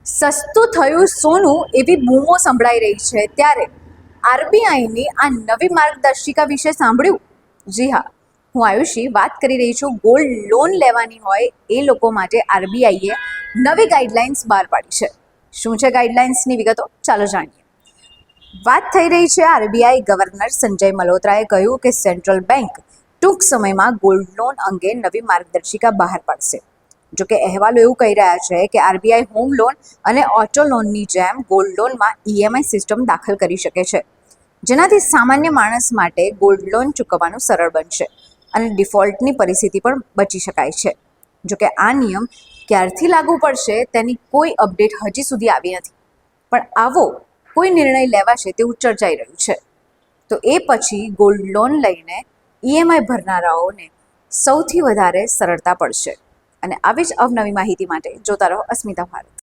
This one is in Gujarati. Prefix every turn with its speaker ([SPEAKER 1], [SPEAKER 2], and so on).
[SPEAKER 1] સસ્તું થયું સોનું એવી બૂમો સંભળાઈ રહી છે ત્યારે આરબીઆઈની આ નવી માર્ગદર્શિકા વિશે સાંભળ્યું? જી હા, હું આયુષી વાત કરી રહી છું. ગોલ્ડ લોન લેવાની હોય એ લોકો માટે આરબીઆઈએ નવી ગાઈડલાઇન્સ બહાર પાડી છે. શું છે ગાઈડલાઇન્સની વિગતો? ચાલો જાણીએ. વાત થઈ રહી છે આરબીઆઈ ગવર્નર સંજય મલ્હોત્રાએ કહ્યું કે સેન્ટ્રલ બેંક ટૂંક સમયમાં ગોલ્ડ લોન અંગે નવી માર્ગદર્શિકા બહાર પાડશે. જોકે અહેવાલો એવું કહી રહ્યા છે કે આરબીઆઈ હોમ લોન અને ઓટો લોનની જેમ ગોલ્ડ લોનમાં ઈએમઆઈ સિસ્ટમ દાખલ કરી શકે છે, જેનાથી સામાન્ય માણસ માટે ગોલ્ડ લોન ચૂકવવાનું સરળ બનશે અને ડિફોલ્ટની પરિસ્થિતિ પણ બચી શકાય છે. જોકે આ નિયમ ક્યારથી લાગુ પડશે તેની કોઈ અપડેટ હજી સુધી આવી નથી, પણ આવો કોઈ નિર્ણય લેવાશે તેવું ચર્ચાઈ રહ્યું છે. તો એ પછી ગોલ્ડ લોન લઈને ઈએમઆઈ ભરનારાઓને સૌથી વધારે સરળતા પડશે. અને આવી જ અવનવી માહિતી માટે જોતા રહો અસ્મિતા ભારત.